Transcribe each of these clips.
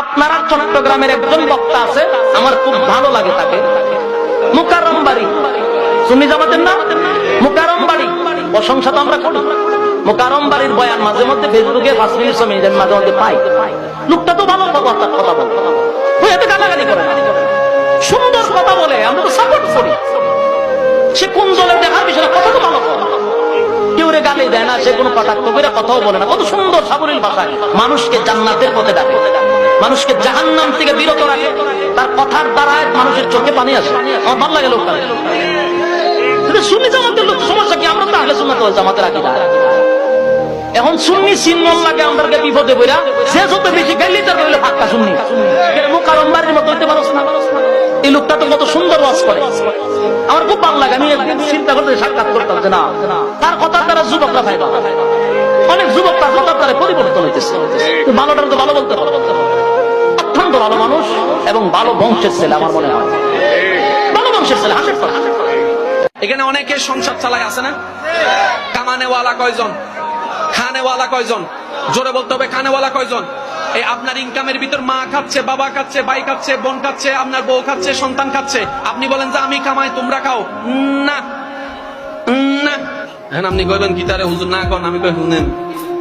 আপনারা চট্টগ্রামের একজন বক্তা আছে, আমার খুব ভালো লাগে তাকে, মুকাররম বাড়ি, সুন্নি জামাতের না, মুকাররম বাড়ি। প্রশংসা তো আমরা করি। মুকাররম বাড়ির বয়ান মাঝে মধ্যে ফেসবুকে 5 মিনিট মাঝে মধ্যে পাই। লোকটা তো ভালো কথা বলে, এতে গালাগালি করে, সুন্দর কথা বলে, আমরা তো সাপোর্ট করি। সে কোন দলে দেখার বিষয়ে কথা তো ভালো, কেউ রে গালি দেয় না, সে কোনো কটাক্ষ করে কথাও বলে না, কত সুন্দর সাবলীল ভাষায় মানুষকে জান্নাতের পথে ডাকে, মানুষকে জাহান্নাম থেকে বিরত রাখে। তার কথার দ্বারা মানুষের চোখে পানি আসে। আমার ভালো লাগে লোকটা। সুন্নি জামাতের লোক, সমস্যা কি? আমরা তো আহলে সুন্নাত ওয়াল জামাতের আকীদা। এখন সুন্নি সিনমন লাগে আমাদেরকে বিপদে বইরা, সে যত বেশি গাইলি তার বলে ফাক্কা সুন্নি। মুকাররম বাড়ির মতো হইতে পারছ না? এই লোকটা তো কত সুন্দর ওয়াজ করে, আমার খুব ভালো লাগে। আমি একদিন চিন্তা করতে সাক্ষাৎ করতাম যে না, তার কথার দ্বারা যুবকরা ফায়দা, অনেক যুবক তার কথার দ্বারা পরিবর্তন হইতেছে। ভালোটার তো ভালো বলতে হবে, অত্যন্ত ভালো মানুষ এবং ভালো বংশের ছেলে, আমার মনে হয় ভালো বংশের ছেলে 100%। এখানে অনেকে সংসার চালায় আছে না? কামানেওয়ালা কয়জন? খানেওয়ালা কয়জন? জোরে বলতে হবে, খানেওয়ালা কয়জন? এই আপনার ইনকামের ভিতর মা খাচ্ছে, বাবা খাচ্ছে, ভাই খাচ্ছে, বোন খাচ্ছে, আপনার বউ খাচ্ছে, সন্তান খাচ্ছে। আপনি বলেন যে আমি কামাই, তোমরা খাও না, না। এখন আপনি কইবেন কি তারে হুজুর না কন? আমি কই শুনেন,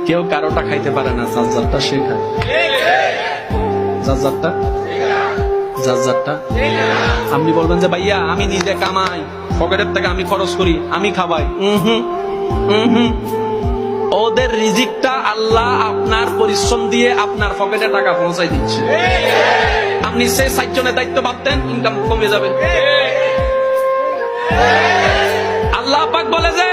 কেউ কারোটা খাইতে পারে না, জাজ্জারটা সে খায়। জাজ্জারটা জাজ্জারটা আপনি বলবেন যে ভাইয়া আমি নিজে কামাই, পকেটের থেকে আমি খরচ করি, আমি খাওয়াই। ওদের রিজিকটা আল্লাহ আপনার পরিশ্রম দিয়ে আপনার পকেটে টাকা পৌঁছাই দিচ্ছে। আপনি সে 60 জনের দায়িত্ব ভাবতেন, ইনকাম কমে যাবে। আল্লাহ পাক বলে যে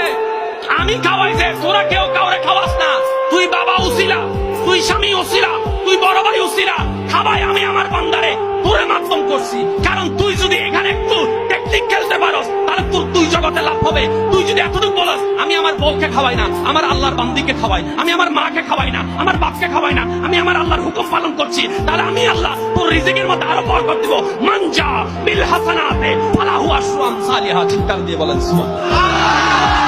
আমি খাওয়াই, যে তোরা কেউ কাউরে খাওয়াস না। তুই বাবা উসিলা, তুই স্বামী উসিলা, তুই বড় ভাই উসিলা, খাওয়াই আমি আমার বান্দারে, তোরে মাধ্যম করছি। কারণ তুই যদি এখানে একটু টেকনিক খেলতে পারস, তাহলে তোর তুই জগতে লাভ হবে। তুই যদি এতটুকু বলস আমি আমার বউকে খাওয়াই না, আমার আল্লাহর বান্দিকে খাওয়াই, আমি আমার মাকে খাওয়াই না, আমার বাপকে খাওয়াই না, আমি আমার আল্লাহর হুকুম পালন করছি, তাহলে আমি আল্লাহ তোর রিজিকের মধ্যে আরো বরকত দিব। মানজা বিল হাসানাতে ফালাহু আশরু আমসালিহা। চিৎকার দিয়ে বলেন সুবহানাল্লাহ।